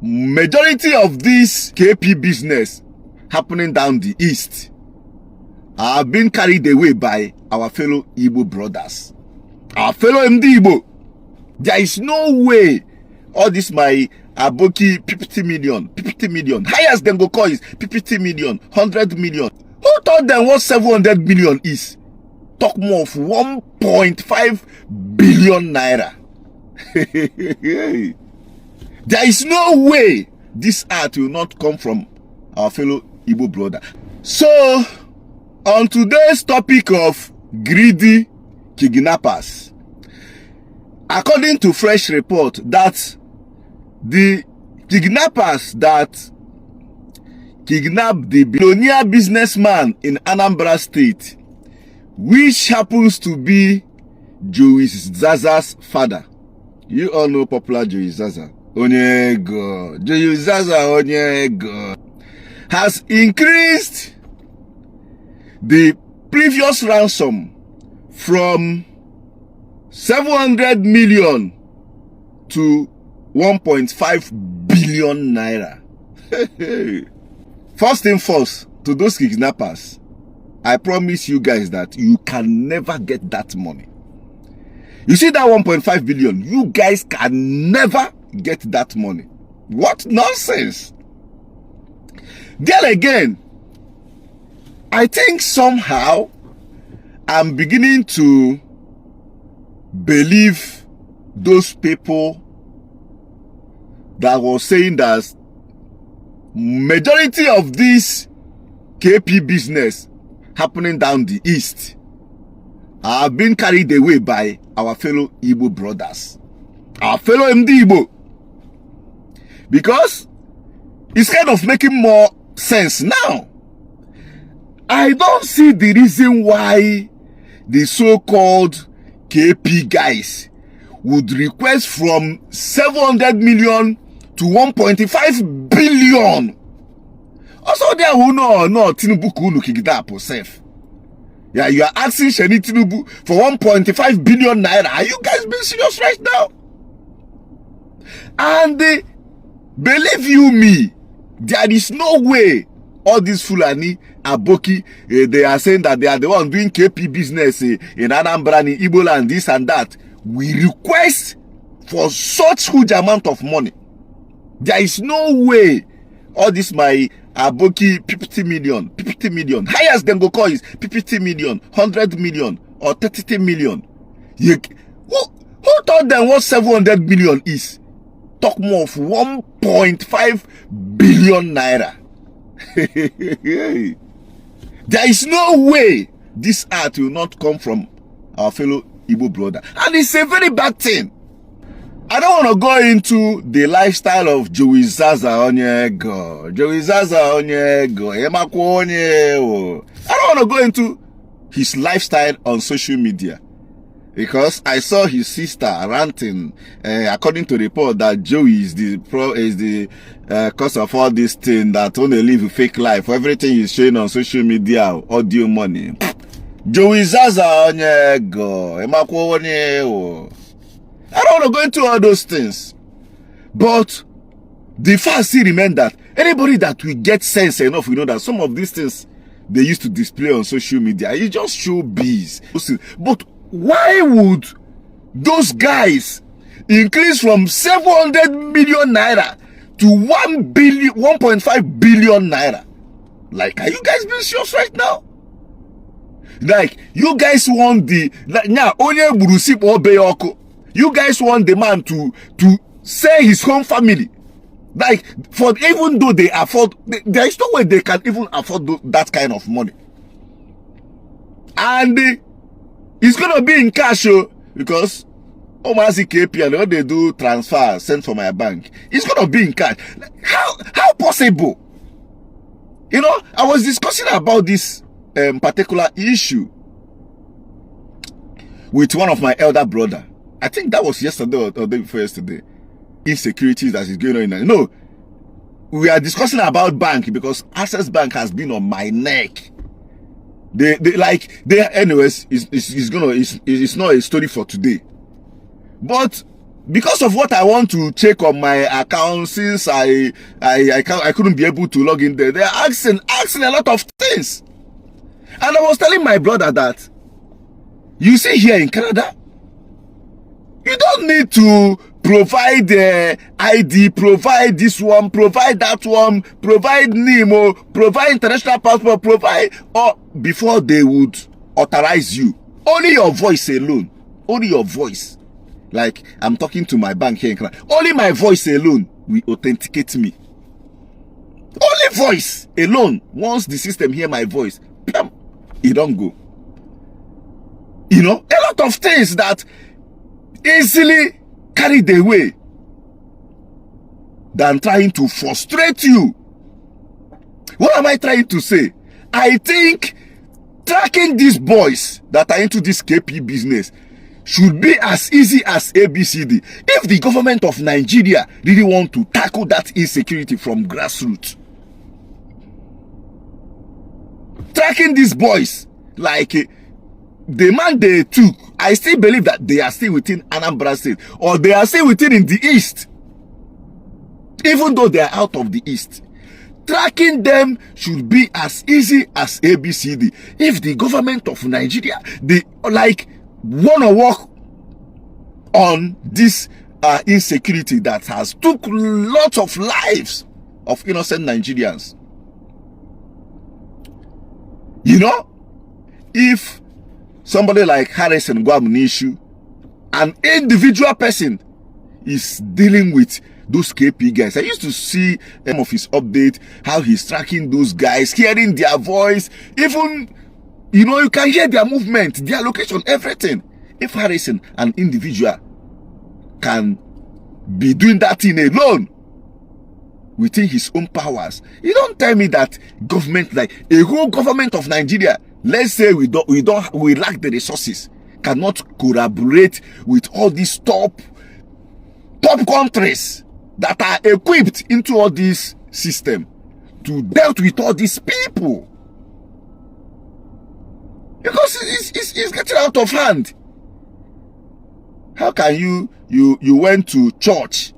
majority of this KP business happening down the east are being carried away by our fellow Igbo brothers, our fellow MD Igbo. There is no way all this my Aboki 50 million, highest them go call is 50 million, 100 million. Who told them what 700 million is? Talk more of 1.5 billion naira. There is no way this art will not come from our fellow Igbo brother. So, on today's topic of greedy kidnappers, according to fresh report, that the kidnappers that kidnapped the billionaire businessman in Anambra State, which happens to be Joey Zaza's father. You all know popular Joey Zaza. Onyego. Joey Zaza Onyego has increased the previous ransom from 700 million to 1.5 billion naira. First thing first, to those kidnappers, I promise you guys that you can never get that money. You see that 1.5 billion, you guys can never get that money. What nonsense. Then again, I think somehow I'm beginning to believe those people that was saying that majority of this KP business happening down the east are being carried away by our fellow Igbo brothers, our fellow MD Igbo, because it's kind of making more sense now. I don't see the reason why the so-called KP guys would request from 700 million to 1.5 billion. Also, there who know Tinubu kunu kidnap yourself. Yeah, you are asking Shani Tinubu for 1.5 billion naira. Are you guys being serious right now? And believe you me, there is no way all these Fulani, Aboki, they are saying that they are the one doing KP business in Anambra, in Igbo land, this and that. We request for such huge amount of money. There is no way all this my Aboki 50 million, highest them go call is 50 million, 100 million, or 30 million. Who told them what 700 million is? Talk more of 1.5 billion naira. There is no way this art will not come from our fellow Igbo brother. And it's a very bad thing. I don't want to go into the lifestyle of Joey Zaza Onyego. Joey Zaza Onyego. I don't want to go into his lifestyle on social media, because I saw his sister ranting, according to report, that Joey is the cause of all this thing, that only live a fake life. Everything he's showing on social media, audio money. Joey Zaza Onyego. I don't want to go into all those things. But the fact still remains that anybody that will get sense enough, we know that some of these things they used to display on social media, it just showbiz. But why would those guys increase from 700 million naira to 1.5 billion naira? Like, are you guys being serious right now? Like, you guys want the you guys want the man to sell his home family. Like, for even though they afford, there is no way they can even afford that kind of money. And it's gonna be in cash, because Omazi KP and when they do transfer sent from my bank, it's gonna be in cash. How possible? You know, I was discussing about this particular issue with one of my elder brother. I think that was yesterday or the day before yesterday. Insecurities that is going on in there. No, we are discussing about bank because Access Bank has been on my neck. Anyways, it's not a story for today. But because of what I want to check on my account, since I couldn't be able to log in there, they're asking a lot of things. And I was telling my brother that, you see, here in Canada, you don't need to provide the ID, provide this one, provide that one, provide NIMO, provide international passport, provide, or before they would authorize you. Only your voice alone. Only your voice. Like, I'm talking to my bank here in Canada. Only my voice alone will authenticate me. Only voice alone. Once the system hear my voice, it don't go. You know, a lot of things that easily carried away than trying to frustrate you. What am I trying to say? I think tracking these boys that are into this KP business should be as easy as ABCD. If the government of Nigeria really want to tackle that insecurity from grassroots, tracking these boys, like the man they took, I still believe that they are still within Anambra State, or they are still within in the east, even though they are out of the east. Tracking them should be as easy as ABCD. If the government of Nigeria, they like want to work on this insecurity that has took lots of lives of innocent Nigerians. You know, if somebody like Harrison Gwamnishu, an individual person, is dealing with those KP guys. I used to see some of his update, how he's tracking those guys, hearing their voice, even, you know, you can hear their movement, their location, everything. If Harrison, an individual, can be doing that thing alone within his own powers, you don't tell me that government, like a whole government of Nigeria, let's say we lack the resources, cannot collaborate with all these top countries that are equipped into all this system to deal with all these people, because it's getting out of hand. How can you went to church?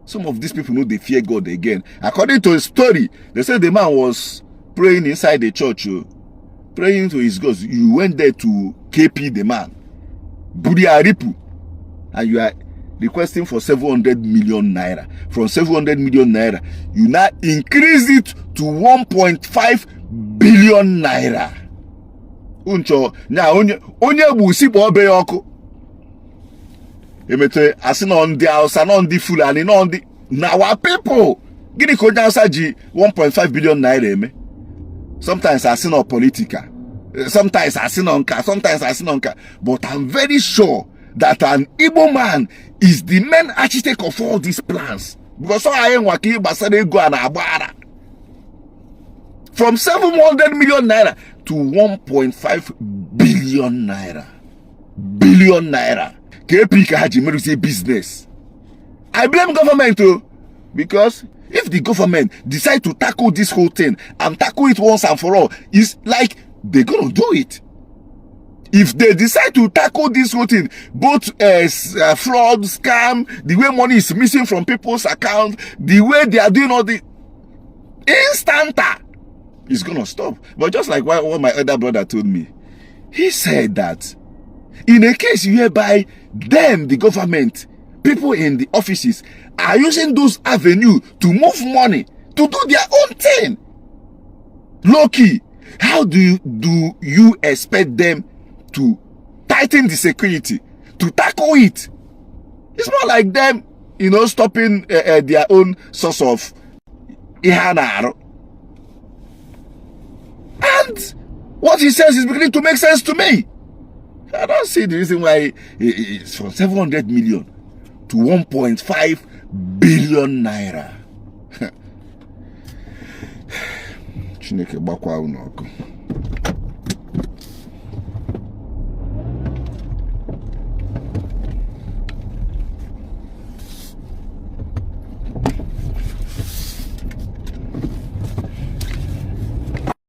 Some of these people know they fear God again. According to a story, they said the man was praying inside the church, praying to his God. You went there to KP the man, Budi Aripu, and you are requesting for 700 million naira. From 700 million naira, you now increase it to 1.5 billion naira. Uncho na onye bu sipo obe yoko. Emete asina on the house and on the Fulani and on the our people. Gini ko jansa ji 1.5 billion naira eme. Sometimes I see no political. Sometimes I see no car. Sometimes I see no car. But I'm very sure that an Igbo man is the main architect of all these plans. Because so I am working basare go and abara. From 700 million naira to 1.5 billion naira. Billion naira. KP Kahaji say business. I blame government too, because if the government decide to tackle this whole thing and tackle it once and for all, it's like they're gonna do it. If they decide to tackle this whole thing, both fraud, scam, the way money is missing from people's accounts, the way they are doing all the instanta, it's gonna stop. But just like what my other brother told me, he said that in a case whereby them, the government, people in the offices are using those avenues to move money, to do their own thing, low-key, how do you expect them to tighten the security, to tackle it? It's more like them, you know, stopping their own source of ihanaro. And what he says is beginning to make sense to me. I don't see the reason why it's from 700 million to 1.5 billion naira. Chineke bakwa unoko.